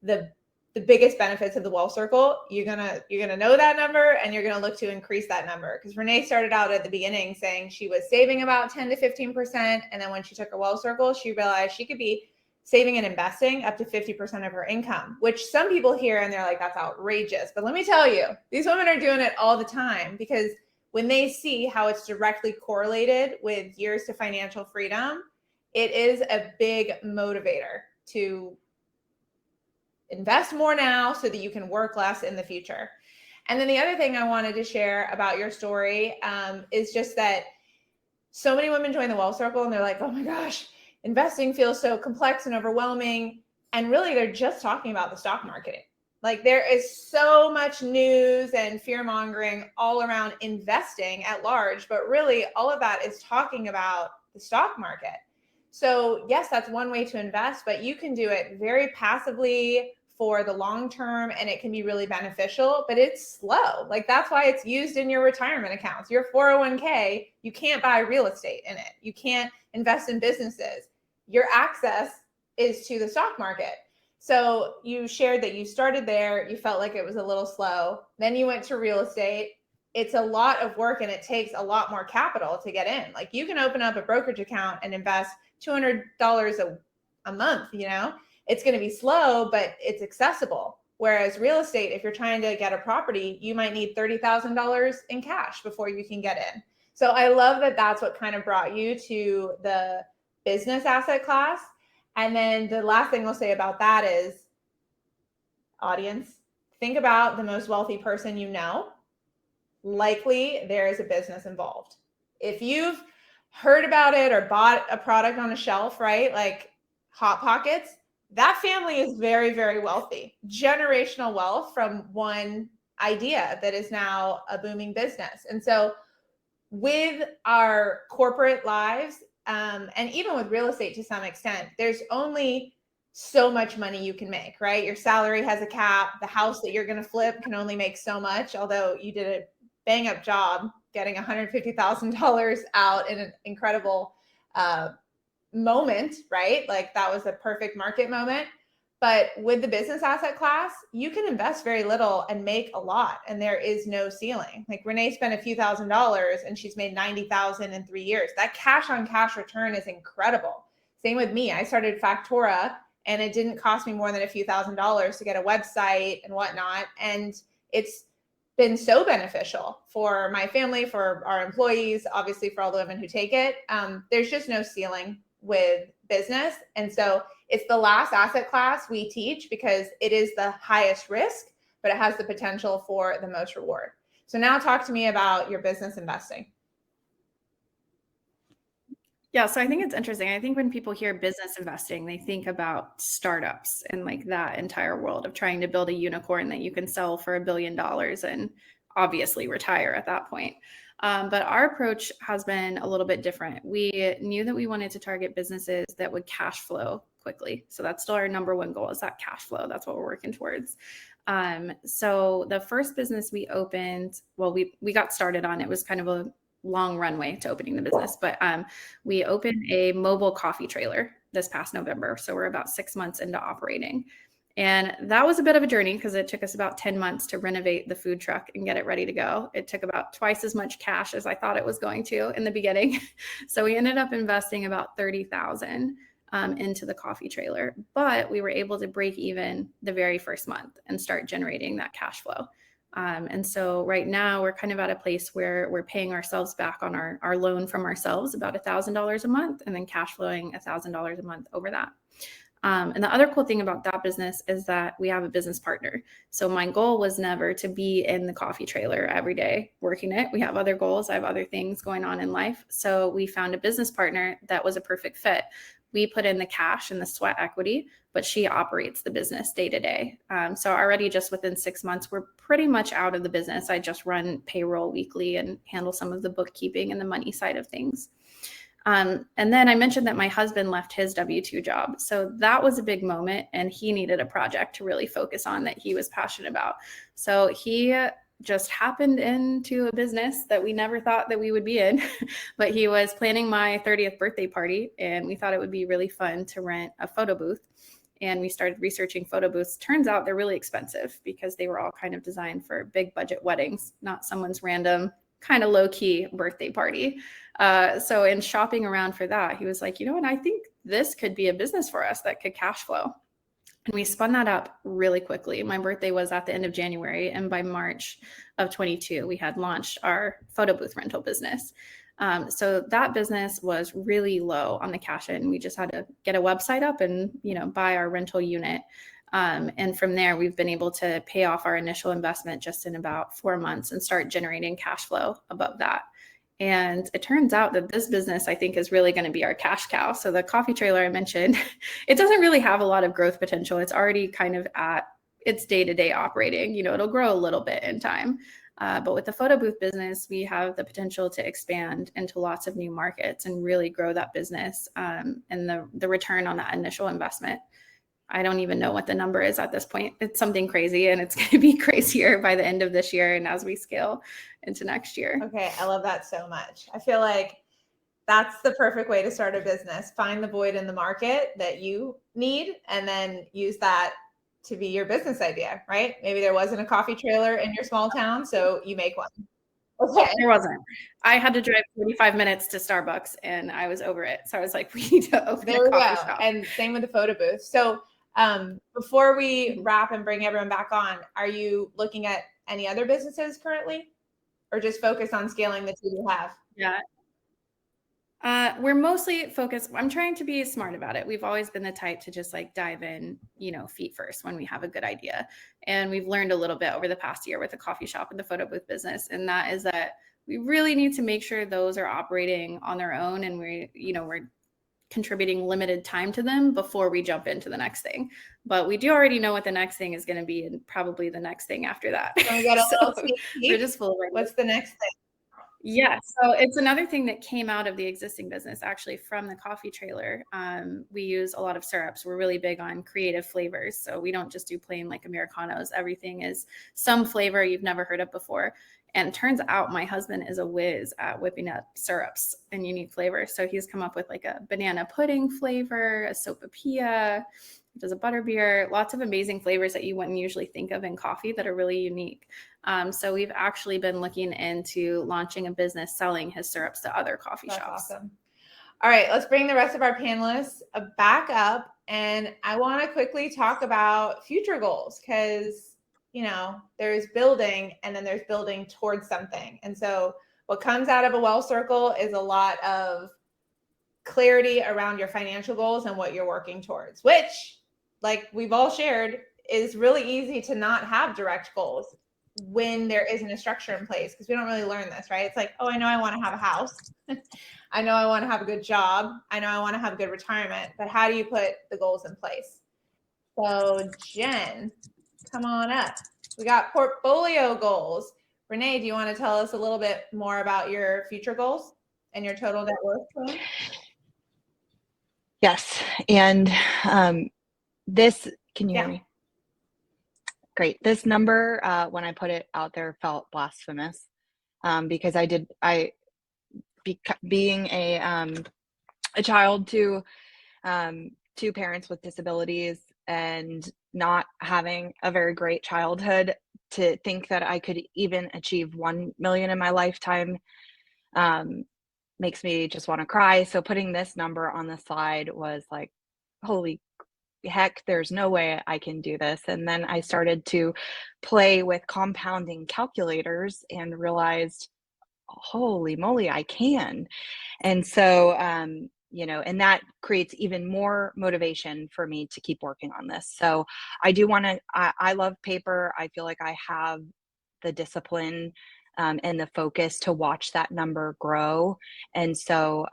the the biggest benefits of the Wealth Circle, you're gonna know that number, and you're gonna look to increase that number. Because Renee started out at the beginning saying she was saving about 10 to 15%, and then when she took her Wealth Circle, she realized she could be saving and investing up to 50% of her income, which some people hear and they're like, that's outrageous. But let me tell you, these women are doing it all the time, because when they see how it's directly correlated with years to financial freedom, it is a big motivator to invest more now so that you can work less in the future. And then the other thing I wanted to share about your story is just that so many women join the Wealth Circle and they're like, oh my gosh, investing feels so complex and overwhelming. And really, they're just talking about the stock market. Like, there is so much news and fear mongering all around investing at large, but really all of that is talking about the stock market. So yes, that's one way to invest, but you can do it very passively for the long term, and it can be really beneficial, but it's slow. Like, that's why it's used in your retirement accounts. Your 401k, you can't buy real estate in it. You can't invest in businesses. Your access is to the stock market. So you shared that you started there, you felt like it was a little slow. Then you went to real estate. It's a lot of work and it takes a lot more capital to get in. Like, you can open up a brokerage account and invest $200 a month, you know? It's going to be slow, but it's accessible. Whereas real estate, if you're trying to get a property, you might need $30,000 in cash before you can get in. So I love that that's what kind of brought you to the business asset class. And then the last thing I'll say about that is, audience, think about the most wealthy person you know. Likely there is a business involved. If you've heard about it or bought a product on a shelf, right? Like Hot Pockets, that family is very, very wealthy. Generational wealth from one idea that is now a booming business. And so with our corporate lives, and even with real estate to some extent, there's only so much money you can make, right? Your salary has a cap. The house that you're going to flip can only make so much, although you did a bang up job getting $150,000 out in an incredible moment, right? Like, that was a perfect market moment. But with the business asset class, you can invest very little and make a lot, and there is no ceiling. Like, Renee spent a few $1,000s and she's made $90,000 in 3 years. That cash on cash return is incredible. Same with me. I started Factora and it didn't cost me more than a few $1,000s to get a website and whatnot. And it's been so beneficial for my family, for our employees, obviously for all the women who take it. There's just no ceiling with business. And so it's the last asset class we teach because it is the highest risk, but it has the potential for the most reward. So now talk to me about your business investing.
Yeah, so I think it's interesting. I think when people hear business investing, they think about startups and like that entire world of trying to build a unicorn that you can sell for $1 billion and obviously retire at that point. But our approach has been a little bit different. We knew that we wanted to target businesses that would cash flow quickly. So that's still our number one goal, is that cash flow. That's what we're working towards. So the first business we opened, well, we got started on, it was kind of a long runway to opening the business, but we opened a mobile coffee trailer this past November. So we're about 6 months into operating. And that was a bit of a journey because it took us about 10 months to renovate the food truck and get it ready to go. It took about twice as much cash as I thought it was going to in the beginning. So we ended up investing about $30,000 into the coffee trailer, but we were able to break even the very first month and start generating that cash flow. And so right now we're kind of at a place where we're paying ourselves back on our loan from ourselves, about $1,000 a month, and then cash flowing $1,000 a month over that. And the other cool thing about that business is that we have a business partner. So my goal was never to be in the coffee trailer every day working it. We have other goals. I have other things going on in life. So we found a business partner that was a perfect fit. We put in the cash and the sweat equity, but she operates the business day to day. So already just within 6 months, we're pretty much out of the business. I just run payroll weekly and handle some of the bookkeeping and the money side of things. And then I mentioned that my husband left his W-2 job. So that was a big moment, and he needed a project to really focus on that he was passionate about. So he just happened into a business that we never thought that we would be in, but he was planning my 30th birthday party, and we thought it would be really fun to rent a photo booth. and we started researching photo booths. Turns out they're really expensive because they were all kind of designed for big budget weddings, not someone's random kind of low-key birthday party. So in shopping around for that, he was like, you know what, I think this could be a business for us that could cash flow. And we spun that up really quickly. My birthday was at the end of January, and by March of 22, we had launched our photo booth rental business. So that business was really low on the cash in. We just had to get a website up and, buy our rental unit. And from there, we've been able to pay off our initial investment just in about 4 months and start generating cash flow above that. And it turns out that this business, I think, is really going to be our cash cow. So the coffee trailer I mentioned, it doesn't really have a lot of growth potential. It's already kind of at its day-to-day operating. It'll grow a little bit in time. But with the photo booth business, we have the potential to expand into lots of new markets and really grow that business. And the return on that initial investment, I don't even know what the number is at this point. It's something crazy, and it's going to be crazier by the end of this year and as we scale into next year.
Okay, I love that so much. I feel like that's the perfect way to start a business. Find the void in the market that you need and then use that to be your business idea, right? Maybe there wasn't a coffee trailer in your small town, so you make one. Okay.
There wasn't. I had to drive 45 minutes to Starbucks and I was over it. So I was like, we need to open a coffee shop.
And same with the photo booth. So before we wrap and bring everyone back on, are you looking at any other businesses currently, or just focus on scaling the two you have?
Yeah. We're mostly focused. I'm trying to be smart about it. We've always been the type to just dive in, feet first when we have a good idea. And we've learned a little bit over the past year with the coffee shop and the photo booth business. And that is that we really need to make sure those are operating on their own, and we're contributing limited time to them before we jump into the next thing. But we do already know what the next thing is going to be, and probably the next thing after that.
So
we're just full of it.
What's the next thing?
Yeah, so it's another thing that came out of the existing business, actually, from the coffee trailer. We use a lot of syrups. We're really big on creative flavors. So we don't just do plain Americanos. Everything is some flavor you've never heard of before. And it turns out my husband is a whiz at whipping up syrups and unique flavors. So he's come up with a banana pudding flavor, a sopapilla, does a butterbeer, lots of amazing flavors that you wouldn't usually think of in coffee that are really unique. So we've actually been looking into launching a business selling his syrups to other coffee shops. Awesome.
All right, let's bring the rest of our panelists back up. And I want to quickly talk about future goals, because, there's building and then there's building towards something. And so what comes out of a well circle is a lot of clarity around your financial goals and what you're working towards, which, like we've all shared, is really easy to not have direct goals when there isn't a structure in place, because we don't really learn this, right? It's like, oh, I know I want to have a house. I know I want to have a good job. I know I want to have a good retirement, but how do you put the goals in place? So Jen, come on up. We got portfolio goals. Renee, do you want to tell us a little bit more about your future goals and your total net worth plan?
Yes. And this, can you hear me? Great. This number, when I put it out there, felt blasphemous because being a child to two parents with disabilities and not having a very great childhood, to think that I could even achieve 1 million in my lifetime makes me just want to cry. So putting this number on the slide was like, holy heck, there's no way I can do this. And then I started to play with compounding calculators and realized, holy moly, I can. And so, and that creates even more motivation for me to keep working on this. So I do want to, I love paper. I feel like I have the discipline and the focus to watch that number grow. And so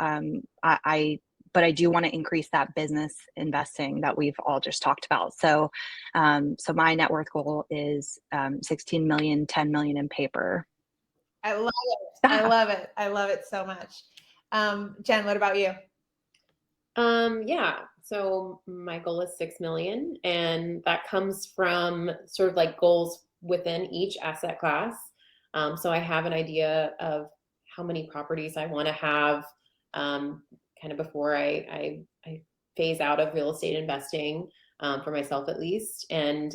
but I do want to increase that business investing that we've all just talked about. So, so my net worth goal is 16 million, 10 million in paper.
I love it. I love it. I love it so much. Jen, what about you?
Yeah. So my goal is 6 million, and that comes from sort of goals within each asset class. So I have an idea of how many properties I want to have, kind of before I phase out of real estate investing. for myself at least, and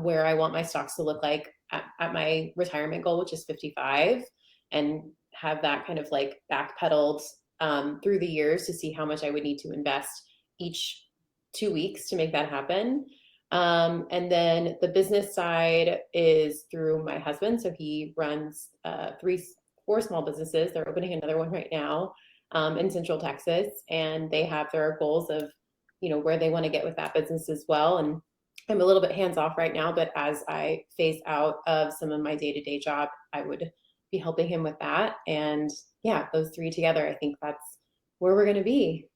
where I want my stocks to look like at my retirement goal, which is 55, and have that kind of like backpedaled through the years to see how much I would need to invest each 2 weeks to make that happen. And then the business side is through my husband. So he runs 4 small businesses. They're opening another one right now in Central Texas, and they have their goals of, where they want to get with that business as well. And I'm a little bit hands off right now, but as I phase out of some of my day-to-day job, I would be helping him with that. And yeah, those 3 together, I think that's where we're going to be.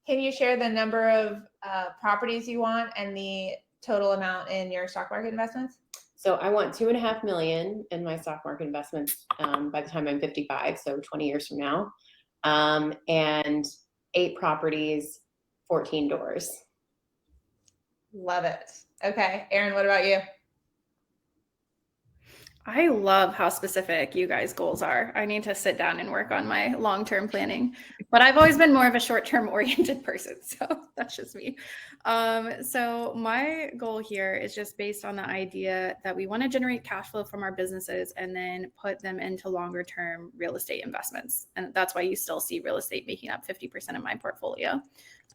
Can you share the number of properties you want and the total amount in your stock market investments?
So I want 2.5 million in my stock market investments by the time I'm 55, so 20 years from now, and 8 properties, 14 doors.
Love it. Okay, Erin, what about you?
I love how specific you guys' goals are. I need to sit down and work on my long-term planning, but I've always been more of a short-term oriented person. So that's just me. So my goal here is just based on the idea that we want to generate cash flow from our businesses and then put them into longer-term real estate investments. And that's why you still see real estate making up 50% of my portfolio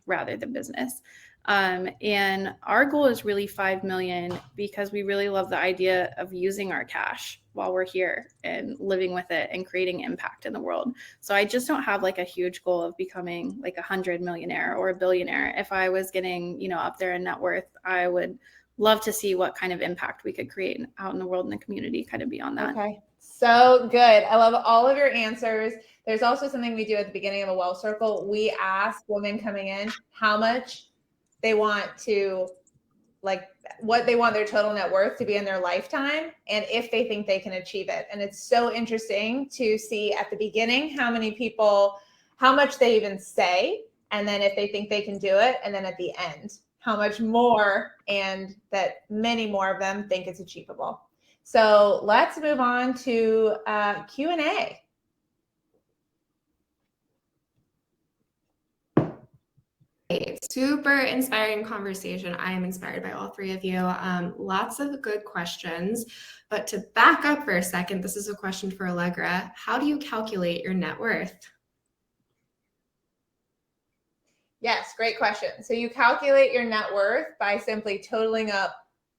rather than business. And our goal is really 5 million because we really love the idea of using our cash while we're here and living with it and creating impact in the world. So I just don't have like a huge goal of becoming like 100 millionaire or a billionaire. If I was getting, up there in net worth, I would love to see what kind of impact we could create out in the world and the community kind of beyond that.
Okay. So good. I love all of your answers. There's also something we do at the beginning of a Wealth Circle. We ask women coming in how much they want to, like, what they want their total net worth to be in their lifetime and if they think they can achieve it. And it's so interesting to see at the beginning how many people, how much they even say, and then if they think they can do it, and then at the end, how much more, and that many more of them think it's achievable. So let's move on to Q&A.
Super inspiring conversation. I am inspired by all 3 of you. Lots of good questions, but to back up for a second, this is a question for Allegra. How do you calculate your net worth?
Yes, great question. So you calculate your net worth by simply totaling up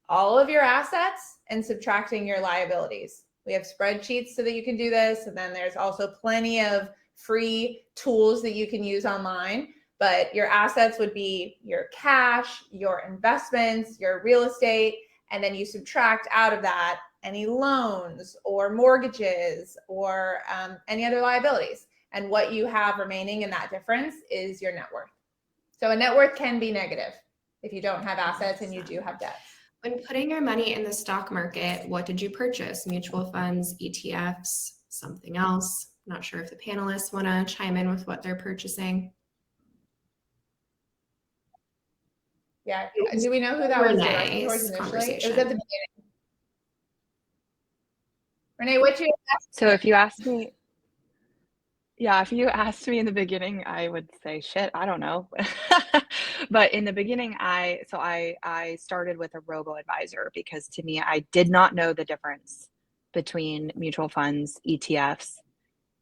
all of your assets and subtracting your liabilities. We have spreadsheets so that you can do this. And then there's also plenty of free tools that you can use online. But your assets would be your cash, your investments, your real estate, and then you subtract out of that any loans or mortgages or any other liabilities. And what you have remaining in that difference is your net worth. So a net worth can be negative if you don't have assets and you do have debt.
When putting your money in the stock market, what did you purchase? Mutual funds, ETFs, something else? Not sure if the panelists want to chime in with what they're purchasing.
Yeah. Do we know who that was directed towards
Renee's
initially? It
conversation.
was at the beginning. Renee, what you asked?
So if you asked me, if you asked me in the beginning, I would say, shit, I don't know. But in the beginning, I started with a robo-advisor because to me, I did not know the difference between mutual funds, ETFs.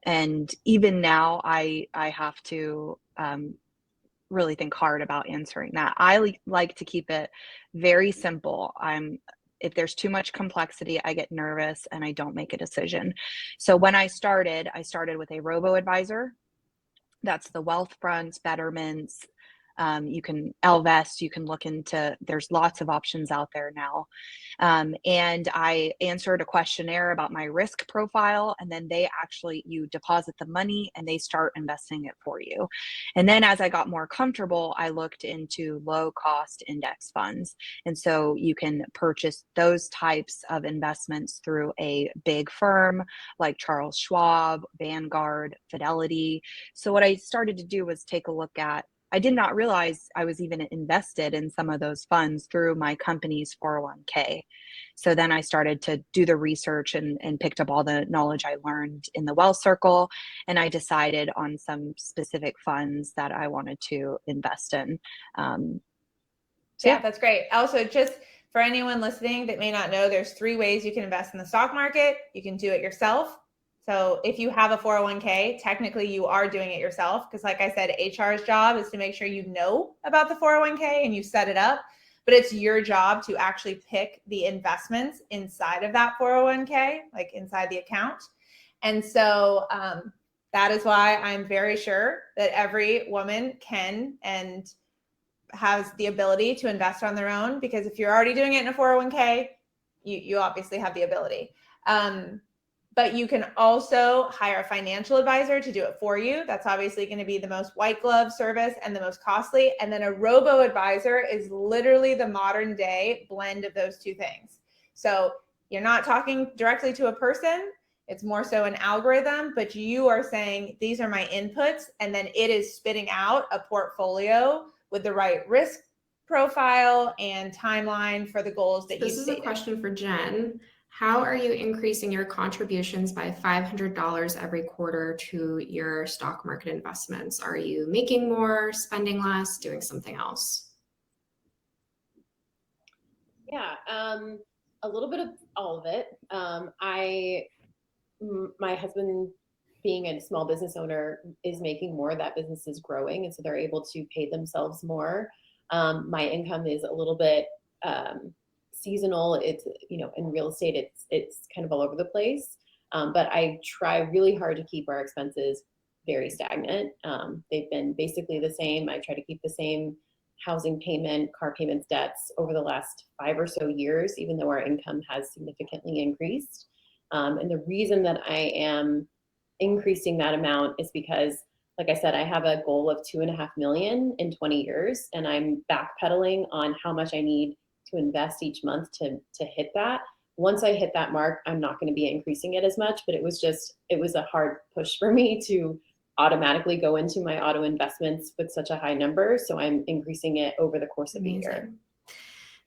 And even now I have to really think hard about answering that. I like to keep it very simple. If there's too much complexity, I get nervous and I don't make a decision. So when I started with a robo-advisor. That's the Wealthfront, Betterments. You can Ellevest, you can look into, there's lots of options out there now. And I answered a questionnaire about my risk profile, and then you deposit the money and they start investing it for you. And then as I got more comfortable, I looked into low cost index funds. And so you can purchase those types of investments through a big firm like Charles Schwab, Vanguard, Fidelity. So what I started to do was take a look at, I did not realize I was even invested in some of those funds through my company's 401k. So then I started to do the research and picked up all the knowledge I learned in the Wealth Circle. And I decided on some specific funds that I wanted to invest in.
Yeah, that's great. Also, just for anyone listening that may not know, there's 3 ways you can invest in the stock market. You can do it yourself. So if you have a 401k, technically you are doing it yourself, because like I said, HR's job is to make sure you know about the 401k and you set it up, but it's your job to actually pick the investments inside of that 401k, like inside the account. And so that is why I'm very sure that every woman can and has the ability to invest on their own, because if you're already doing it in a 401k, you obviously have the ability. But you can also hire a financial advisor to do it for you. That's obviously going to be the most white glove service and the most costly. And then a robo advisor is literally the modern day blend of those 2 things. So you're not talking directly to a person. It's more so an algorithm, but you are saying, these are my inputs, and then it is spitting out a portfolio with the right risk profile and timeline for the goals that you stated.
This is a question for Jen. How are you increasing your contributions by $500 every quarter to your stock market investments? Are you making more, spending less, doing something else?
Yeah, a little bit of all of it. My husband, being a small business owner, is making more. That business is growing, and so they're able to pay themselves more. My income is a little bit seasonal. It's, in real estate, it's kind of all over the place. But I try really hard to keep our expenses very stagnant. They've been basically the same. I try to keep the same housing payment, car payments, debts over the last 5 or so years, even though our income has significantly increased. And the reason that I am increasing that amount is because, like I said, I have a goal of $2.5 million in 20 years, and I'm backpedaling on how much I need to invest each month to hit that. Once I hit that mark, I'm not going to be increasing it as much, but it was a hard push for me to automatically go into my auto investments with such a high number. So I'm increasing it over the course of the year.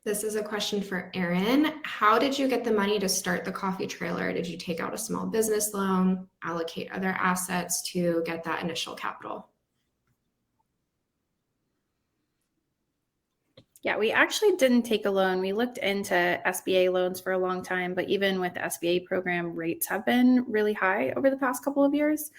This is a question for Erin. How did you get the money to start the coffee trailer? Did you take out a small business loan, allocate other assets to get that initial capital?
Yeah, we actually didn't take a loan. We looked into SBA loans for a long time, but even with the SBA program, rates have been really high over the past couple of years.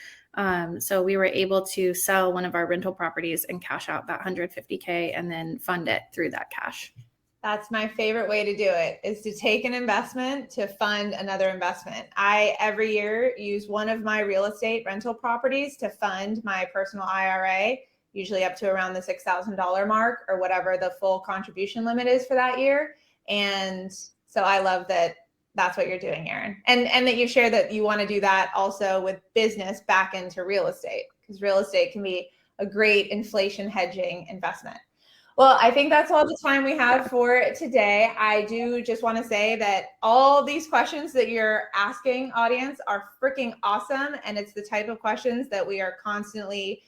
So we were able to sell one of our rental properties and cash out that $150K and then fund it through that cash.
That's my favorite way to do it, is to take an investment to fund another investment. I every year use one of my real estate rental properties to fund my personal IRA, usually up to around the $6,000 mark or whatever the full contribution limit is for that year. And so I love that that's what you're doing, Erin. And that you share that you want to do that also with business back into real estate, because real estate can be a great inflation hedging investment. Well, I think that's all the time we have for today. I do just want to say that all these questions that you're asking, audience, are freaking awesome. And it's the type of questions that we are constantly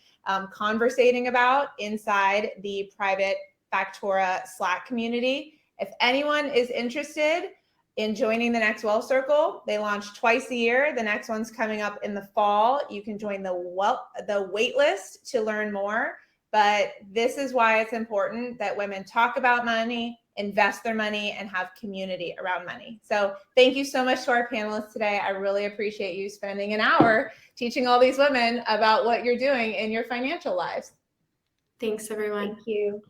conversating about inside the private Factora Slack community. If anyone is interested in joining the next Wealth Circle, they launch twice a year. The next one's coming up in the fall. You can join the wait list to learn more. But this is why it's important that women talk about money, invest their money, and have community around money. So thank you so much to our panelists today. I really appreciate you spending an hour teaching all these women about what you're doing in your financial lives.
Thanks, everyone.
Thank you.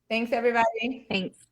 Thanks, everybody.
Thanks.